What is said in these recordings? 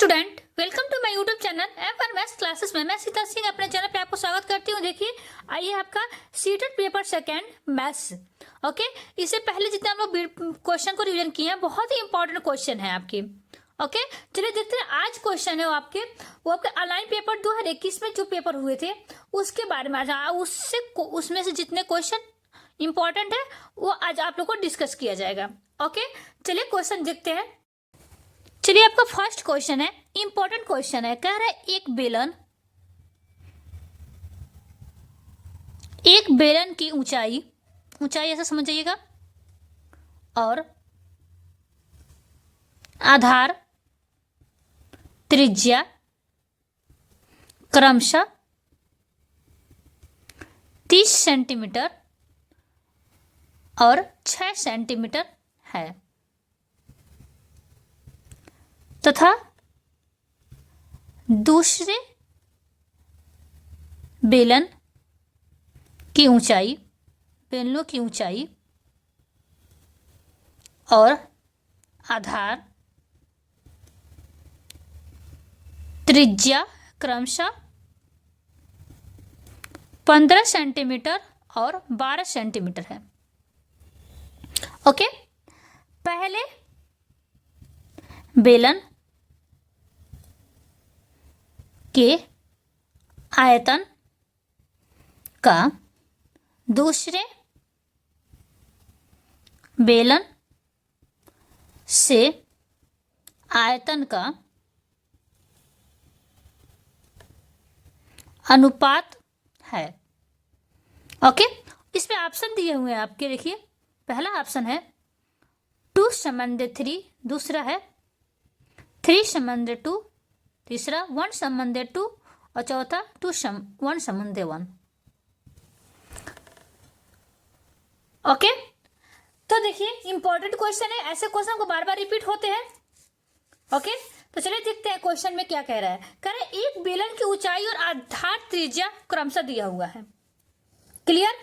Student, welcome to my YouTube channel FR maths classes में मैं सीता सिंह अपने चैनल पे आपको स्वागत करती हूँ। देखिए, आइए आपका seated paper second maths. Okay, इससे पहले जितने हम लोग क्वेश्चन को रिवीजन किए हैं, बहुत ही इंपॉर्टेंट क्वेश्चन है आपके। ओके, चलिए देखते हैं। आज क्वेश्चन है वो आपके अलाइन पेपर 2021 में जो पेपर हुए थे उसके बारे में। आज उसमें से जितने क्वेश्चन इंपॉर्टेंट है वो आज आप लोग को डिस्कस किया जाएगा। ओके, चलिए क्वेश्चन देखते हैं। चलिए, आपका फर्स्ट क्वेश्चन है, इंपॉर्टेंट क्वेश्चन है। कह रहा है एक बेलन की ऊंचाई ऐसा समझ जाइएगा, और आधार त्रिज्या क्रमशः 30 सेंटीमीटर और 6 सेंटीमीटर है, तथा दूसरे बेलन की ऊंचाई, बेलनों की ऊंचाई और आधार त्रिज्या क्रमशः 15 सेंटीमीटर और 12 सेंटीमीटर है। ओके, पहले बेलन के आयतन का दूसरे बेलन से आयतन का अनुपात है। ओके, इसमें ऑप्शन दिए हुए हैं आपके। देखिए, पहला ऑप्शन है 2/3, दूसरा है 3/2, तीसरा 1/2 और चौथा 1/1। ओके, तो देखिए इंपॉर्टेंट क्वेश्चन है, ऐसे क्वेश्चन को बार बार रिपीट होते हैं। ओके, तो चलिए देखते हैं क्वेश्चन में क्या कह रहा है। कह रहा है एक बेलन की ऊंचाई और आधार त्रिज्या क्रमशः दिया हुआ है। क्लियर?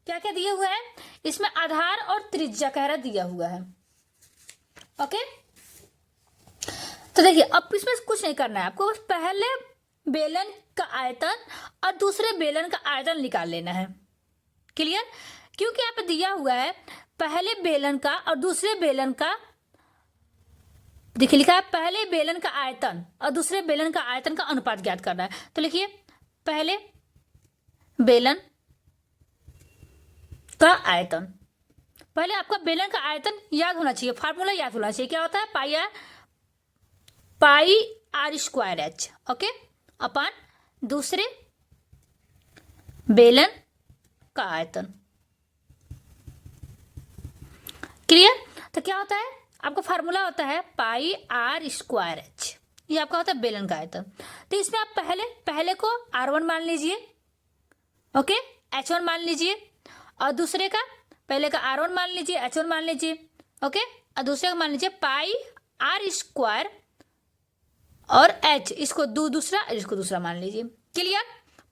क्या क्या दिया हुआ है इसमें? आधार और त्रिज्या कह रहा दिया हुआ है। ओके, तो देखिए अब इसमें कुछ नहीं करना है आपको, बस पहले बेलन का आयतन और दूसरे बेलन का आयतन निकाल लेना है। क्लियर? क्योंकि यहाँ पे दिया हुआ है पहले बेलन का और दूसरे बेलन का, देखिए लिखा है पहले बेलन का आयतन और दूसरे बेलन का आयतन का अनुपात ज्ञात करना है। तो लिखिए पहले बेलन का आयतन, पहले आपका बेलन का आयतन याद होना चाहिए, फार्मूला याद होना चाहिए। क्या होता है? पाई आर स्क्वायर एच। ओके, अपन दूसरे बेलन का आयतन। क्लियर? तो क्या होता है आपका फार्मूला होता है पाई आर स्क्वायर एच, ये आपका होता है बेलन का आयतन। तो इसमें आप पहले को R1 मान लीजिए, ओके, H1 मान लीजिए, और दूसरे का पहले का R1 मान लीजिए, H1 मान लीजिए, ओके, और दूसरे का मान लीजिए पाई आर स्क्वायर और H, इसको दूसरा मान लीजिए। क्लियर?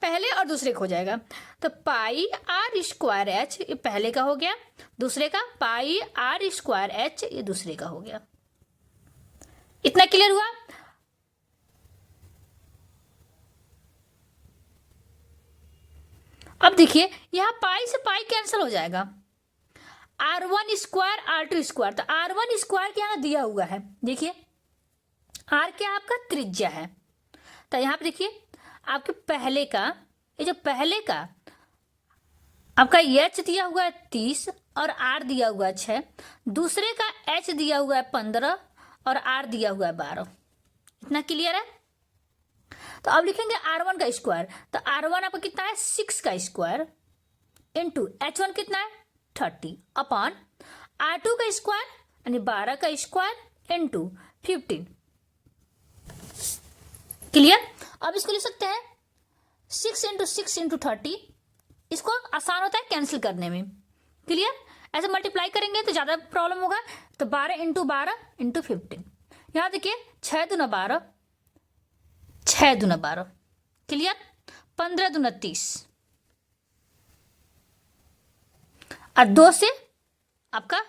पहले और दूसरे का हो जाएगा। तो पाई आर स्क्वायर एच ये पहले का हो गया, दूसरे का पाई आर स्क्वायर एच ये दूसरे का हो गया। इतना क्लियर हुआ? अब देखिए यहां पाई से पाई कैंसिल हो जाएगा, R1 स्क्वायर R2 स्क्वायर। तो R1 स्क्वायर क्या दिया हुआ है, देखिए R क्या आपका त्रिज्या है। तो यहां पे देखिए आपके पहले का, ये जो पहले का आपका H दिया हुआ है 30 और R दिया हुआ है 6, दूसरे का H दिया हुआ है 15 और R दिया हुआ है 12। इतना क्लियर है? तो अब लिखेंगे R1 का स्क्वायर। तो R1 आपका कितना है? 6 का स्क्वायर इंटू H1 कितना है? 30 अपॉन R2 का स्क्वायर यानी 12 का स्क्वायर इंटू 15। क्लियर? अब इसको लिख सकते हैं 6 इंटू 6 इंटू 30। इसको आसान होता है कैंसिल करने में। क्लियर? ऐसे मल्टीप्लाई करेंगे तो ज़्यादा प्रॉब्लम होगा। तो 12 इंटू 12 इंटू 15, यहाँ देखिए 6 दूना 12, 6 दूना 12। क्लियर? 15 दूना 30 और 2 से आपका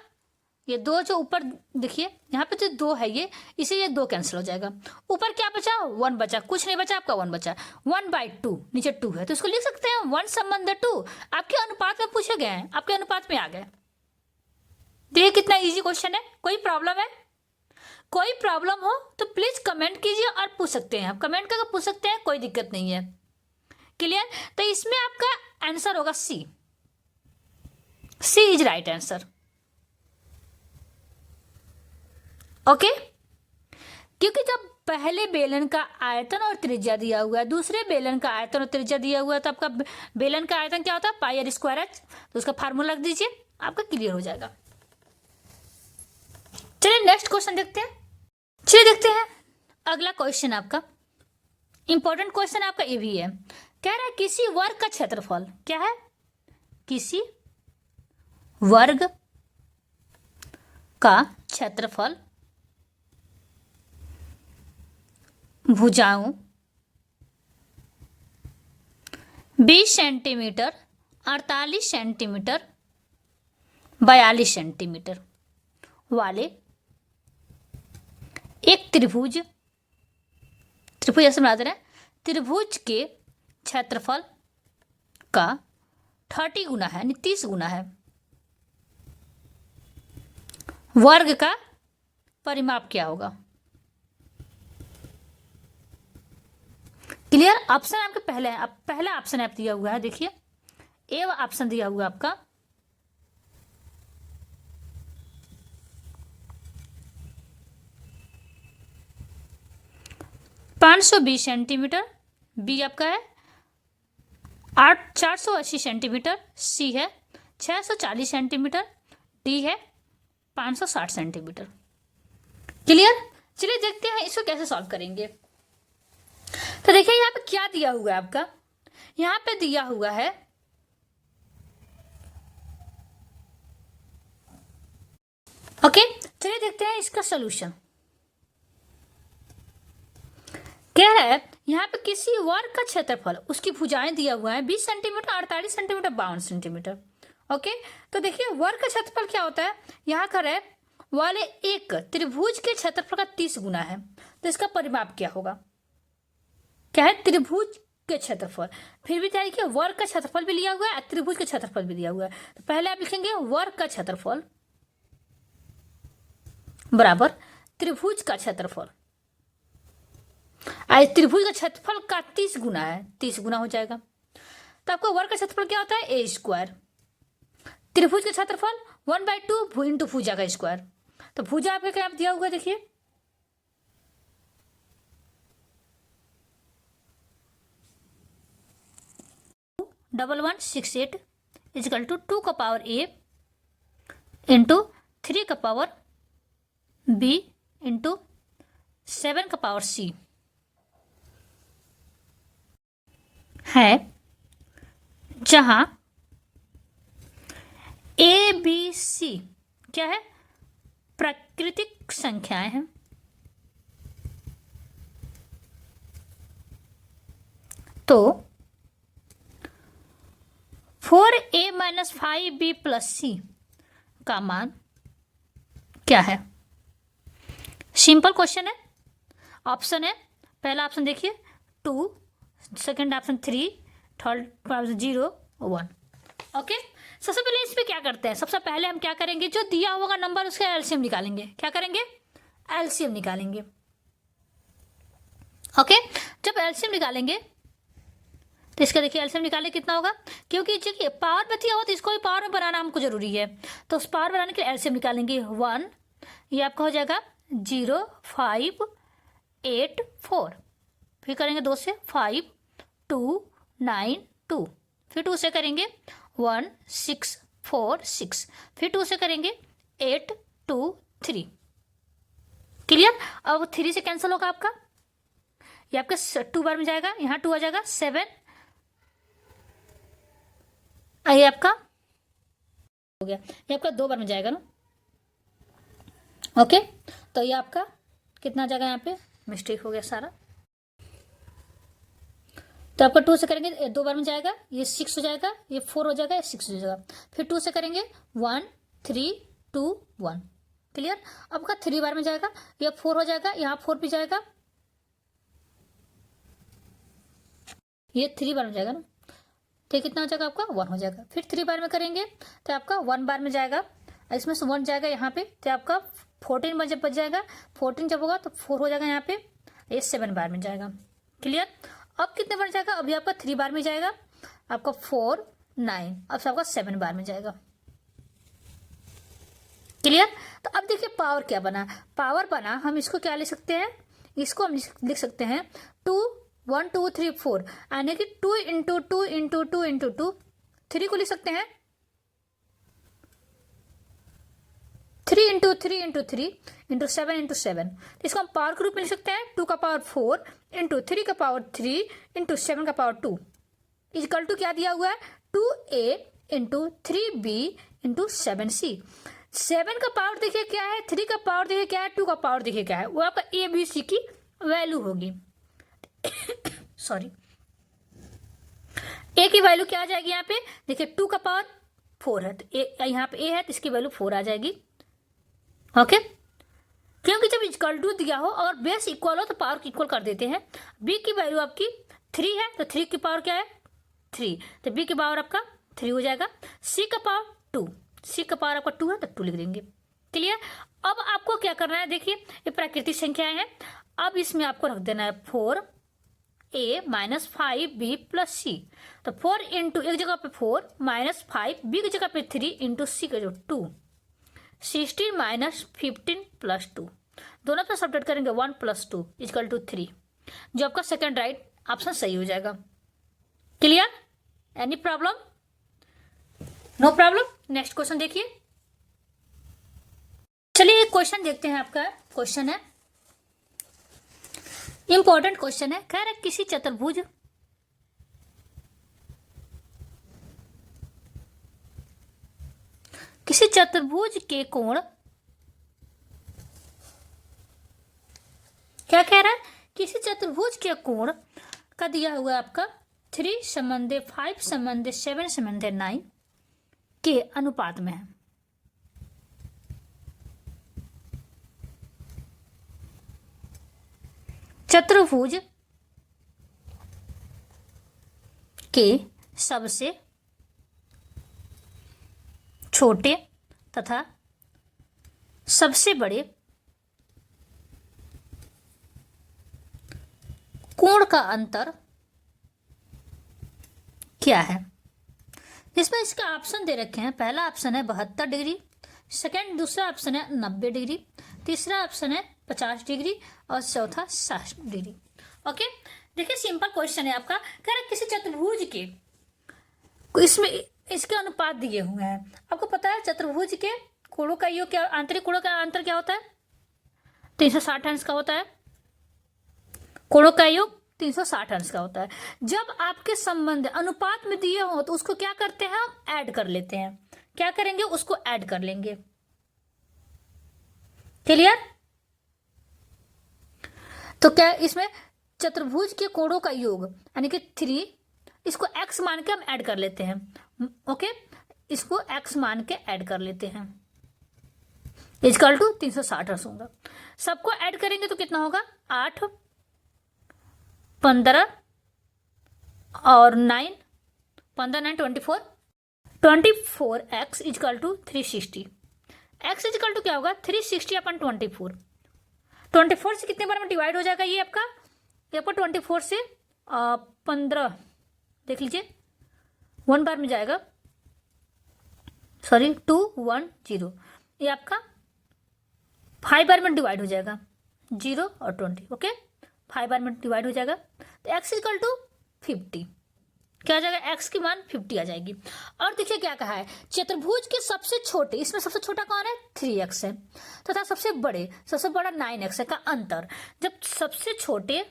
ये दो जो ऊपर देखिए यहाँ पे जो दो है ये, इसे ये दो कैंसिल हो जाएगा। ऊपर क्या बचा, 1 बचा, कुछ नहीं बचा आपका, 1 बचा। 1/2 नीचे 2 है तो इसको लिख सकते हैं 1 समन द 2। आपके अनुपात में पूछे गए हैं, आपके अनुपात में आ गए। देखिए कितना इजी क्वेश्चन है। कोई प्रॉब्लम है, कोई प्रॉब्लम हो तो प्लीज कमेंट कीजिए और पूछ सकते हैं, आप कमेंट करके पूछ सकते हैं, कोई दिक्कत नहीं है। क्लियर? तो इसमें आपका आंसर होगा सी। सी इज राइट आंसर। ओके, क्योंकि जब पहले बेलन का आयतन और त्रिज्या दिया हुआ है, दूसरे बेलन का आयतन और त्रिज्या दिया हुआ है, तो आपका बेलन का आयतन क्या होता है, πr²h। तो उसका फार्मूला रख दीजिए, आपका क्लियर हो जाएगा। चलिए नेक्स्ट क्वेश्चन देखते हैं। चलिए देखते हैं अगला क्वेश्चन। आपका इंपॉर्टेंट क्वेश्चन आपका ये भी है। कह रहा है किसी वर्ग का क्षेत्रफल, क्या है, किसी वर्ग का क्षेत्रफल भुजाओं 20 सेंटीमीटर, 48 सेंटीमीटर, 42 सेंटीमीटर वाले एक त्रिभुज ऐसे बना दे रहे हैं, त्रिभुज के क्षेत्रफल का 30 गुना है, यानी 30 गुना है। वर्ग का परिमाप क्या होगा? क्लियर? ऑप्शन आपके पहले है, पहला ऑप्शन आप दिया हुआ है, देखिए ए ऑप्शन दिया हुआ है आपका। ,520 सेंटीमीटर, बी आपका है 480 सेंटीमीटर, सी है 640 सेंटीमीटर, डी है 560 सेंटीमीटर। क्लियर? चलिए देखते हैं इसको कैसे सॉल्व करेंगे। तो देखिए यहाँ पे क्या दिया हुआ है आपका, यहाँ पे दिया हुआ है ओके। चलिए देखते हैं इसका सॉल्यूशन। कह रहा है यहाँ पे किसी वर्ग का क्षेत्रफल, उसकी भुजाएं दिया हुआ है 20 सेंटीमीटर, 48 सेंटीमीटर, 52 सेंटीमीटर। ओके, तो देखिए वर्ग का क्षेत्रफल क्या होता है, यहाँ कर है वाले एक त्रिभुज के क्षेत्रफल का 30 गुना है। तो इसका परिमाप क्या होगा, क्या है, त्रिभुज के क्षेत्रफल। फिर भी क्या है, वर्ग का क्षेत्रफल भी लिया हुआ है, त्रिभुज के क्षेत्रफल भी दिया हुआ है। तो पहले आप लिखेंगे वर्ग का क्षेत्रफल बराबर त्रिभुज का क्षेत्रफल। त्रिभुज का क्षेत्रफल का 30 गुना है, 30 गुना हो जाएगा। तो आपको वर्ग का क्षेत्रफल क्या होता है, a²। त्रिभुज का क्षेत्रफल 1/2 इंटू भुजा का स्क्वायर। तो भुजा आपका क्या दिया हुआ है, देखिए 1168 इजिकल टू 2 का पावर a इंटू 3 का पावर b इंटू 7 का पावर c है, जहां a b c क्या है, प्राकृतिक संख्याएं हैं। तो 4a - 5b + c का मान क्या है? सिंपल क्वेश्चन है। ऑप्शन है, पहला ऑप्शन देखिए 2, second option 3, third option 0, 1। Okay, सबसे पहले इस पे क्या करते हैं, सबसे पहले हम क्या करेंगे, जो दिया होगा नंबर उसका एलसीएम निकालेंगे। क्या करेंगे, एलसीएम निकालेंगे। ओके, जब एलसीएम निकालेंगे तो इसका देखिए एलसीएम निकाले कितना होगा, क्योंकि देखिए पावर में दिया हो तो इसको भी पावर में बनाना हमको जरूरी है। तो उस पावर बनाने के लिए एलसीएम निकालेंगे 1, ये आपका हो जाएगा 0,584। फिर करेंगे 2 से 5,292, फिर 2 से करेंगे 1,646, फिर 2 से करेंगे 823। क्लियर? अब 3 से कैंसिल होगा आपका, ये आपका 2 बार में जाएगा, यहाँ 2 आ जाएगा 7, ये आपका हो गया, ये आपका 2 बार में जाएगा ना। ओके, तो ये आपका कितना जाएगा, यहाँ पे मिस्टेक हो गया सारा। तो आपका 2 से करेंगे 2 बार में जाएगा, ये 6 हो जाएगा, ये 4 हो जाएगा, ये 6 हो जाएगा। फिर 2 से करेंगे 1, 3, 2, 1, क्लियर। अब आपका 3 बार में जाएगा, यह 4 हो जाएगा, यहाँ 4 भी जाएगा, ये 3 बार में जाएगा ना, तो कितना हो जाएगा आपका 1 हो जाएगा। फिर 3 बार में करेंगे तो आपका 1 बार में जाएगा, इसमें से 1 जाएगा यहाँ पे, तो आपका 14 में जब बच जाएगा, 14 जब होगा तो 4 हो जाएगा यहाँ पे, ये 7 बार में जाएगा। क्लियर। अब कितने बार जाएगा, अभी आपका 3 बार में जाएगा, आपका 4 9, अब से आपका 7 बार में जाएगा। क्लियर। तो अब देखिए पावर क्या बना, पावर बना, हम इसको क्या लिख सकते हैं, इसको हम लिख सकते हैं 2 1 2 3 4, यानी कि 2 इंटू 2 इंटू 2 इंटू 2, 3 को लिख सकते हैं 3 इंटू 3 इंटू 3 इंटू 7 इंटू 7, इसको हम पावर के रूप में लिख सकते हैं 2 का पावर 4 इंटू 3 का पावर 3 इंटू 7 का पावर 2 इक्वल टू क्या दिया हुआ है 2a into 3b into 7c। 7 का पावर देखिए क्या है, 3 का पावर देखिए क्या है, 2 का पावर देखिए क्या है, वो आपका ए बी सी की वैल्यू होगी। सॉरी, ए की वैल्यू क्या आ जाएगी यहाँ पे, देखिए 2 का पावर 4 है, तो यहाँ पे ए है तो इसकी वैल्यू 4 आ जाएगी। ओके, क्योंकि जब इक्वल टू दिया हो और बेस इक्वल हो तो पावर इक्वल कर देते हैं। बी की वैल्यू आपकी 3 है तो 3 की पावर क्या है 3, तो बी की पावर आपका 3 हो जाएगा। सी का पावर 2, सी का पावर आपका 2 है तो 2 लिख देंगे। क्लियर। अब आपको क्या करना है, देखिए ये प्राकृतिक संख्याएं हैं, अब इसमें आपको रख देना है 4a माइनस 5b प्लस सी, तो 4 इंटू एक जगह पे 4 माइनस 5, बी की जगह पे 3 इंटू सी का जो 2, 16 माइनस 15 प्लस 2, दोनों पे सब्ट्रैक्ट करेंगे 1 प्लस 2 इक्वल टू 3, जो आपका सेकंड राइट ऑप्शन सही हो जाएगा। Clear. Any problem, no problem. Next question देखिए, चलिए एक क्वेश्चन देखते हैं। आपका क्वेश्चन है इंपॉर्टेंट क्वेश्चन है, कह रहा है किसी चतुर्भुज के कोण, क्या कह रहा है, किसी चतुर्भुज के कोण का दिया हुआ आपका 3 संबंधे 5 संबंधे 7 संबंधे 9 के अनुपात में है। चतुर्भुज के सबसे छोटे तथा सबसे बड़े कोण का अंतर क्या है। इसमें इसका ऑप्शन दे रखे हैं, पहला ऑप्शन है 72 डिग्री, सेकंड दूसरा ऑप्शन है 90 डिग्री, तीसरा ऑप्शन है 50 डिग्री और चौथा 60 डिग्री। ओके, देखिए सिंपल क्वेश्चन है आपका, कह रहा है किसी चतुर्भुज के, इसमें इसके अनुपात दिए हुए हैं। आपको पता है चतुर्भुज के कोणों का योग क्या, आंतरिक कोणों का अंतर क्या होता है 360 अंश का होता है, कोणों का योग 360 अंश का होता है। जब आपके संबंध अनुपात में दिए हो तो उसको क्या करते हैं, हम ऐड कर लेते हैं। क्या करेंगे, उसको ऐड कर लेंगे। क्लियर। तो क्या इसमें चतुर्भुज के कोणों का योग यानी कि 3, इसको x मान के हम ऐड कर लेते हैं। ओके, इसको x मान के ऐड कर लेते हैं, इक्वल टू 360 अंश होगा। सबको ऐड करेंगे तो कितना होगा 8 15 और 9, 15 9 24, 24x equal to 360, x equal to क्या होगा 360 अपन 24, 24 से कितने बार में डिवाइड हो जाएगा ये आपका, ये आपका 24 से 15 देख लीजिए 1 बार में जाएगा, सॉरी 2 1 0, ये आपका 5 बार में डिवाइड हो जाएगा 0 और 20। ओके, 5 बार में डिवाइड हो जाएगा, तो x इक्वल टू 50 क्या आ जाएगा, x की मान 50 आ जाएगी। और देखिए क्या कहा है, चतुर्भुज के सबसे छोटे, इसमें सबसे छोटा कौन है 3x है, तथा सबसे बड़ा 9x है का अंतर, जब सबसे छोटे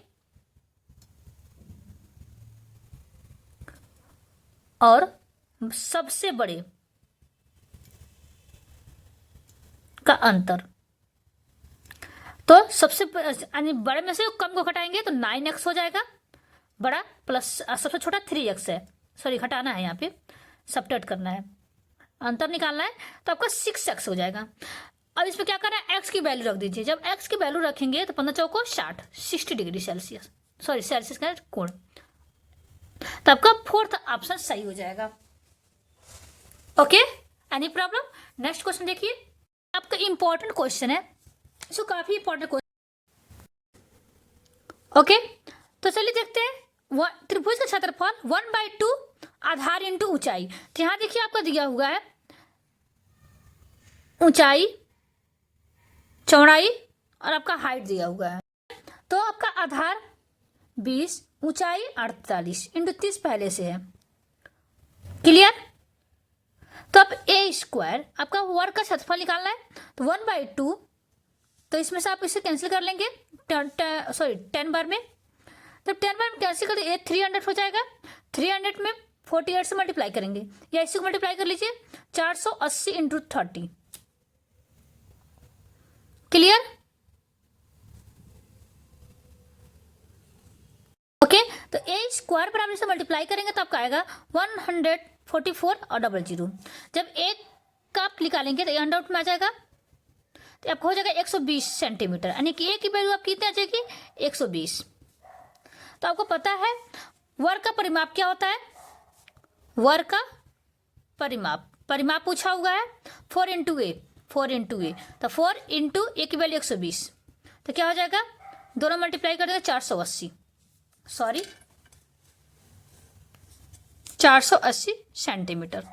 और सबसे बड़े का अंतर, तो सबसे बड़े में से कम को घटाएंगे तो 9x हो जाएगा बड़ा, प्लस सबसे छोटा 3x है, सॉरी घटाना है यहाँ पे, सबट्रैक्ट करना है, अंतर निकालना है, तो आपका 6x हो जाएगा। अब इसमें क्या करना है, एक्स की वैल्यू रख दीजिए। जब एक्स की वैल्यू रखेंगे तो 15 चौको 60, 60 डिग्री सेल्सियस, सॉरी सेल्सियस का कोण, तो आपका फोर्थ ऑप्शन सही हो जाएगा। Okay, any problem? Next question देखिए, आपका इंपॉर्टेंट क्वेश्चन है, इसको काफी इंपॉर्टेंट क्वेश्चन। ओके, तो चलिए देखते हैं। त्रिभुज का क्षेत्रफल 1/2 आधार इंटू ऊंचाई। तो यहां देखिए आपका दिया हुआ है ऊंचाई, चौड़ाई और आपका हाइट दिया हुआ है। तो आपका आधार 20, ऊंचाई 48 इंटू 30 पहले से है। क्लियर? तो अब ए स्क्वायर आपका वर्ग का क्षेत्रफल निकालना है, तो 1/2, तो इसमें से आप इसे कैंसिल कर लेंगे, सॉरी 10 बार में। जब 10 बार में कैंसिल कर दिए 300 हो जाएगा। 300 में 48 से मल्टीप्लाई करेंगे, या इसी को मल्टीप्लाई कर लीजिए, 480 इंटू 30। क्लियर? ओके, तो ए स्क्वायर पर आप इसे मल्टीप्लाई करेंगे तो आपका आएगा 144 और 00। जब ए का आप निकालेंगे तो ये अंडर रूट में आ जाएगा, तो आपको हो जाएगा 120 सेंटीमीटर, यानी कि ए की वैल्यू आप कितनी आ जाएगी, 120। तो आपको पता है वर्ग का परिमाप क्या होता है, वर्ग का परिमाप पूछा हुआ है 4 इंटू ए, तो 4 इंटू ए की वैल्यू 120, तो क्या हो जाएगा, दोनों मल्टीप्लाई कर देंगे 480, सॉरी 480 सेंटीमीटर,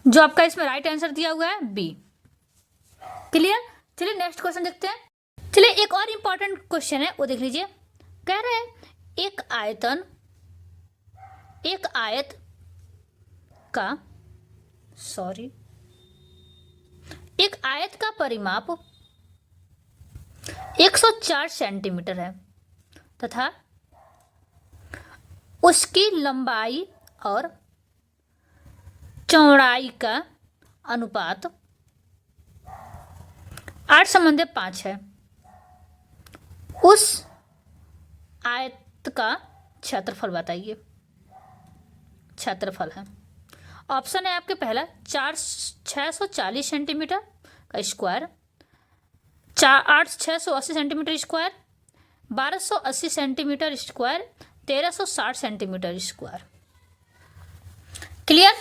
जो आपका इसमें राइट आंसर दिया हुआ है बी। क्लियर? चलिए नेक्स्ट क्वेश्चन देखते हैं। चलिए एक और इंपॉर्टेंट क्वेश्चन है, वो देख लीजिए। कह रहे हैं एक आयत का परिमाप 104 सेंटीमीटर है तथा उसकी लंबाई और चौड़ाई का अनुपात 8:5 है। उस आयत का क्षेत्रफल बताइए। क्षेत्रफल है, ऑप्शन है आपके पहला 640 सेंटीमीटर का square, 680 centimetre square, 1280 centimetre square, 1360 centimetre square. Clear?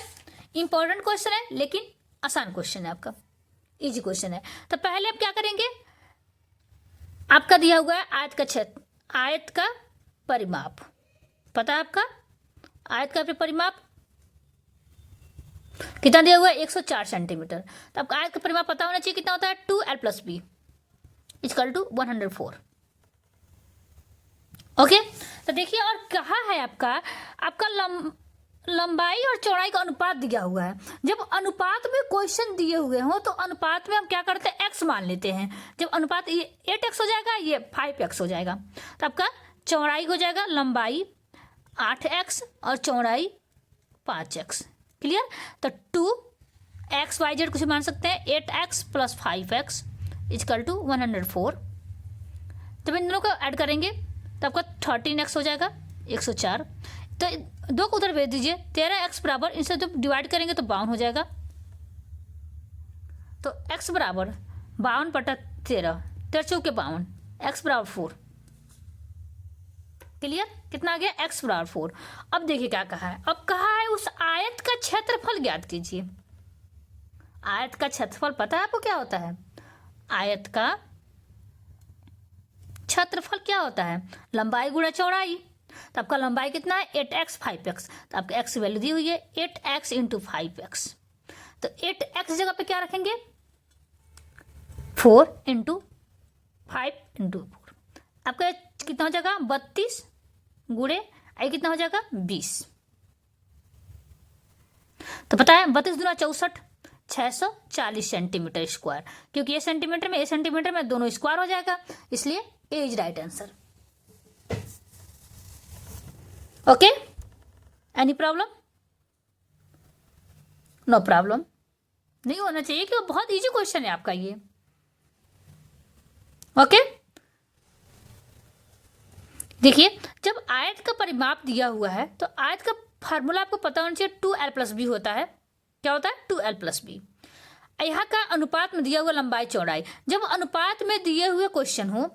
Important question है लेकिन आसान क्वेश्चन है, आपका इजी क्वेश्चन है। तो पहले आप क्या करेंगे, आपका दिया हुआ है आयत का परिमाप, पता है आपका आयत का परिमाप कितना दिया हुआ है, 104 सेंटीमीटर। तो आपका आयत का परिमाप पता होना चाहिए, कितना होता है, 2l + b = 104। ओके, तो देखिए और कहा है आपका लंबाई और चौड़ाई का अनुपात दिया हुआ है। जब अनुपात में क्वेश्चन दिए हुए हो तो अनुपात में हम क्या करते हैं, x मान लेते हैं। जब अनुपात ये 8x हो जाएगा, ये 5x हो जाएगा, तो आपका चौड़ाई हो जाएगा, लंबाई 8x और चौड़ाई 5x। क्लियर? तो 2xyz कुछ मान सकते हैं, 8x + 5x = 104। जब इन दोनों को ऐड करेंगे तो आपका 13x हो जाएगा, 104। तो 2 को उधर भेज दीजिए, 13x बराबर, इनसे जब डिवाइड करेंगे तो 52 हो जाएगा। तो x बराबर 52/13, 13 चौके 52, x बराबर 4। क्लियर? कितना आ गया, x बराबर 4। अब देखिए क्या कहा है, अब कहा है उस आयत का क्षेत्रफल ज्ञात कीजिए। आयत का क्षेत्रफल पता है आपको क्या होता है, आयत का क्षेत्रफल क्या होता है, लंबाई गुणा चौड़ाई। तो आपका लंबाई कितना है, 8x 5x, तो आपका x वैल्यू दी हुई है 8x × 5x। तो 8x जगह पे क्या रखेंगे, 4 × 5 × 4, आपका कितना हो जाएगा, 32 गुणे आई कितना हो जाएगा, 20। तो पता है 32 दूना 64, 640 सेंटीमीटर स्क्वायर, क्योंकि ये सेंटीमीटर में, ये सेंटीमीटर में दोनों स्क्वायर हो जाएगा, इसलिए A is right answer. Okay, any problem? No problem, नहीं होना चाहिए कि वो बहुत इजी क्वेश्चन है आपका ये। ओके, देखिए जब आयत का परिमाप दिया हुआ है तो आयत का फार्मूला आपको पता होना चाहिए, 2l + b होता है। क्या होता है, 2l + b। यहाँ का अनुपात में दिया हुआ लंबाई चौड़ाई, जब अनुपात में दिए हुए क्वेश्चन हो,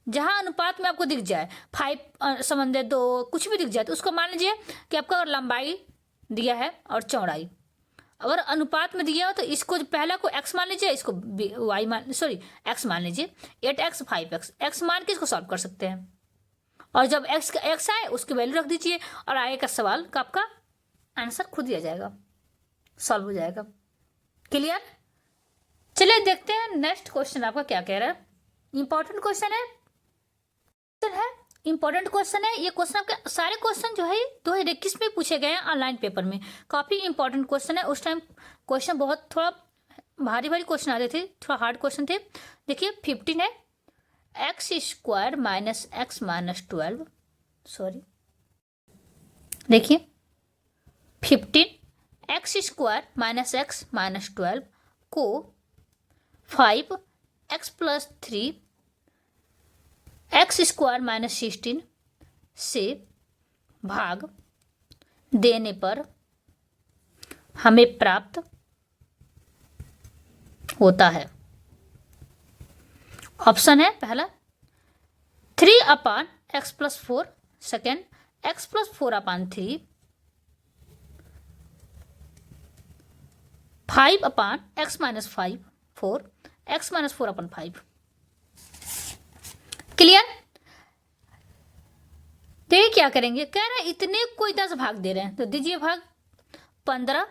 जहाँ अनुपात में आपको दिख जाए 5 समंदर 2 कुछ भी दिख जाए, तो उसको मान लीजिए कि आपका लंबाई दिया है और चौड़ाई। अगर अनुपात में दिया हो तो इसको पहला को x मान लीजिए, इसको x मान लीजिए। 8x 5x, x मान के इसको सॉल्व कर सकते हैं, और जब x आए उसकी वैल्यू रख दीजिए और आगे का सवाल का आपका आंसर खुद दिया जाएगा, सॉल्व हो जाएगा। क्लियर? चलिए देखते हैं नेक्स्ट क्वेश्चन आपका क्या कह रहा है। इंपॉर्टेंट क्वेश्चन है, इंपॉर्टेंट क्वेश्चन है ये। क्वेश्चन आपके सारे क्वेश्चन जो है 2021 में पूछे गए हैं ऑनलाइन पेपर में, काफ़ी इंपॉर्टेंट क्वेश्चन है। उस टाइम क्वेश्चन बहुत थोड़ा भारी भारी क्वेश्चन आते थे, थोड़ा हार्ड क्वेश्चन थे। देखिए 15 है, x² minus x minus 12, sorry देखिए 15 x² माइनस x माइनस 12 को 5x प्लस 3 x² माइनस 16 से भाग देने पर हमें प्राप्त होता है। ऑप्शन है पहला 3/x plus 4, second x plus 4/3, 5/x minus 5, 4 x minus 4/5। Clear? देखिए क्या करेंगे, कह रहे हैं इतने कोई 10 भाग दे रहे हैं तो दीजिए भाग 15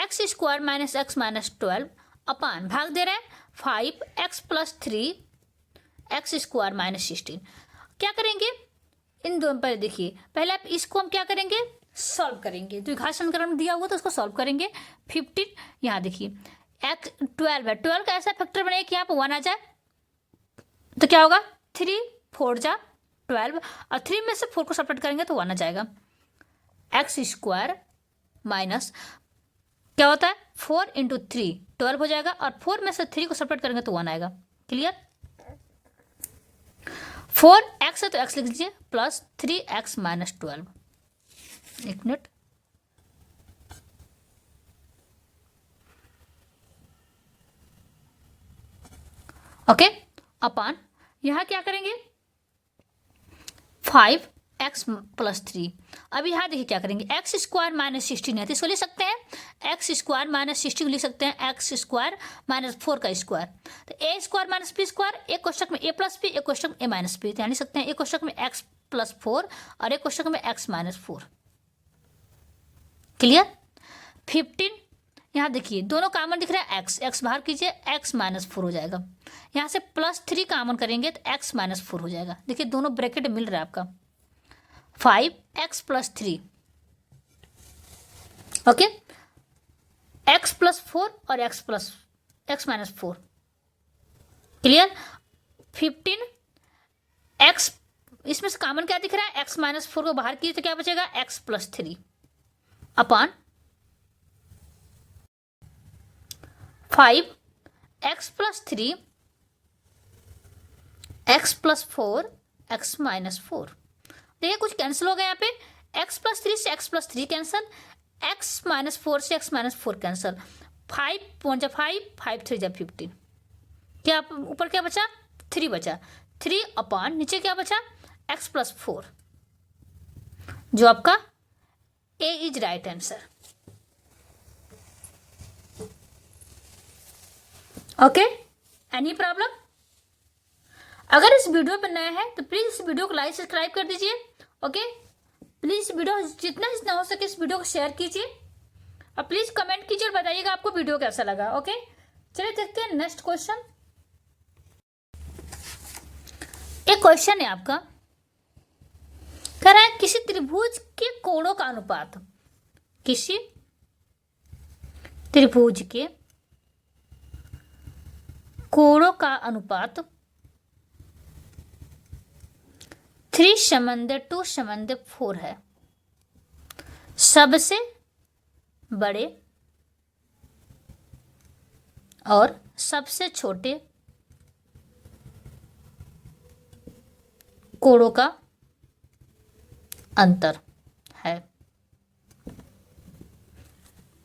x² माइनस x माइनस 12 अपान भाग दे रहे हैं 5x प्लस 3 x² माइनस 16। क्या करेंगे इन दोनों पर, देखिए पहले आप इसको हम क्या करेंगे, सॉल्व करेंगे। द्विघात समीकरण दिया हुआ तो उसको सॉल्व करेंगे। 15 यहाँ देखिए x 12 है, 12 का ऐसा फैक्टर बनेगा कि यहाँ पर 1 आ जाए, तो क्या होगा 3 4 जा 12, और 3 में से 4 को सब्ट्रैक्ट करेंगे तो 1 आ जाएगा। x² माइनस क्या होता है 4 × 3 12 हो जाएगा, और 4 में से 3 को सब्ट्रैक्ट करेंगे तो 1 आएगा। क्लियर? 4x है तो x लिख दीजिए प्लस 3x माइनस 12, एक मिनट, ओके, अपान यहाँ क्या करेंगे 5x प्लस 3। अब यहाँ देखिए क्या करेंगे, x² माइनस 16 है तो इसको लिख सकते हैं x² माइनस 16 लिख सकते हैं x² माइनस 4 का स्क्वायर, तो a² माइनस b², एक कोष्टक में a प्लस b, एक कोष्टक में a माइनस b, तो लिख सकते हैं एक कोष्टक में x प्लस 4 और एक कोष्टक में x माइनस 4। क्लियर? 15 यहाँ देखिए दोनों कॉमन दिख रहा है, x बाहर कीजिए x माइनस 4 हो जाएगा। यहाँ से प्लस 3 कॉमन करेंगे तो x माइनस 4 हो जाएगा। देखिए दोनों ब्रैकेट मिल रहा है आपका 5x plus 3, okay, x plus 4 और x माइनस 4। क्लियर? 15 x, इसमें से कॉमन क्या दिख रहा है, x माइनस 4 को बाहर कीजिए तो क्या बचेगा x प्लस 3 अपान 5x plus 3 x plus 4 x minus 4। देखिए कुछ कैंसिल हो गया यहाँ पे, x प्लस 3 से x plus 3 cancel, x minus 4 से x माइनस 4 कैंसिल, 5 × 5 5 3 × 15, क्या ऊपर क्या बचा 3 बचा, 3 अपान नीचे क्या बचा x प्लस 4, जो आपका A is right answer. Okay, any problem? अगर इस वीडियो पर नया है तो प्लीज़ इस वीडियो को लाइक सब्सक्राइब कर दीजिए। ओके, प्लीज़ वीडियो जितना हो सके इस वीडियो को शेयर कीजिए, और प्लीज़ कमेंट कीजिए और बताइएगा आपको वीडियो कैसा लगा। ओके, चलिए देखते हैं नेक्स्ट क्वेश्चन। एक क्वेश्चन है आपका, कह रहा है किसी त्रिभुज के कोणों का अनुपात, किसी त्रिभुज के कोणों का अनुपात 3:2:4 है। सबसे बड़े और सबसे छोटे कोणों का अंतर है।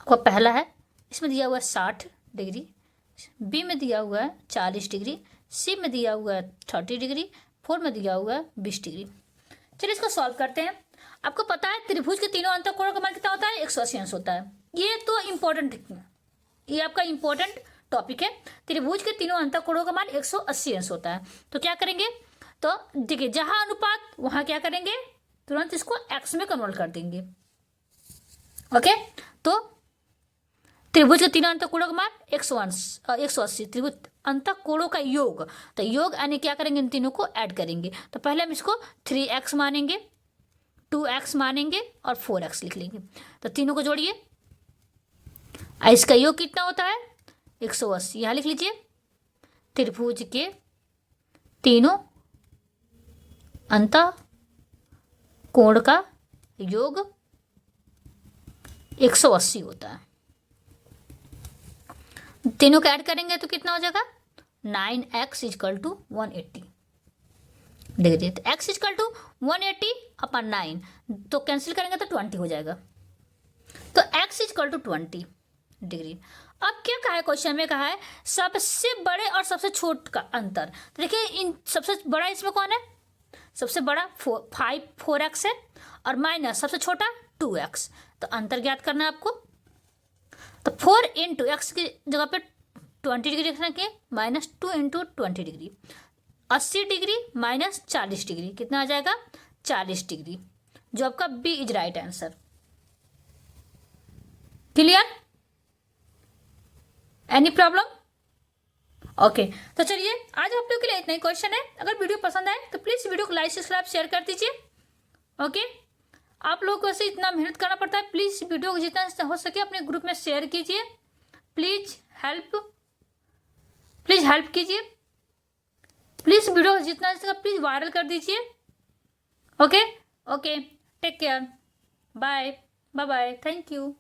आपका पहला है, इसमें दिया हुआ 60 डिग्री, बी में दिया हुआ है 40 डिग्री, सी में दिया हुआ है 30 डिग्री, 4 में दिया हुआ है 20 डिग्री। चलिए इसको सॉल्व करते हैं। आपको पता है त्रिभुज के तीनों अंतःकोणों का मान कितना होता है, 180 अंश होता है। ये तो इम्पोर्टेंट, ये आपका इम्पोर्टेंट टॉपिक है। त्रिभुज के तीनों अंतःकोणों का मान 180 अंश होता है। तो क्या करेंगे, तो देखिए जहां अनुपात वहां क्या करेंगे, तुरंत इसको एक्स में कन्वर्ट कर देंगे। ओके, तो त्रिभुज के तीनों अंतःकोणों का मान 180, त्रिभुज अंतःकोणों का योग, तो योग यानी क्या करेंगे, इन तीनों को ऐड करेंगे। तो पहले हम इसको 3x मानेंगे, 2x मानेंगे और 4x लिख लेंगे। तो तीनों को जोड़िए, इसका योग कितना होता है, 180। यहाँ लिख लीजिए त्रिभुज के तीनों अंतःकोण का योग 180 होता है। तीनों को ऐड करेंगे तो कितना हो जाएगा, 9x इक्वल टू 180 डिग्री। तो x इक्वल टू 180 अपन 9, तो कैंसिल करेंगे तो 20 हो जाएगा। तो x इक्वल टू 20 डिग्री। अब क्या कहा है क्वेश्चन में, कहा है सबसे बड़े और सबसे छोटे का अंतर। तो देखिए इन सबसे बड़ा इसमें कौन है, सबसे बड़ा 4x है और माइनस सबसे छोटा 2x। तो अंतर ज्ञात करना है आपको। तो 4 इंटू एक्स की जगह पे 20 डिग्री रखना के, minus 2 into 20 degree, 80 degree minus 40 degree, कितना आ जाएगा 40 डिग्री, जो आपका B is right answer. Clear, any problem? Okay, तो चलिए आज आप लोग के लिए इतना ही क्वेश्चन है। अगर वीडियो पसंद आए तो प्लीज वीडियो को लाइक सब्सक्राइब शेयर कर दीजिए। ओके, आप लोगों को ऐसे इतना मेहनत करना पड़ता है, प्लीज वीडियो को जितना हो सके अपने ग्रुप में शेयर कीजिए। प्लीज हेल्प कीजिए, प्लीज वीडियो जितना हो सके प्लीज वायरल कर दीजिए। Okay, take care, bye bye, thank you.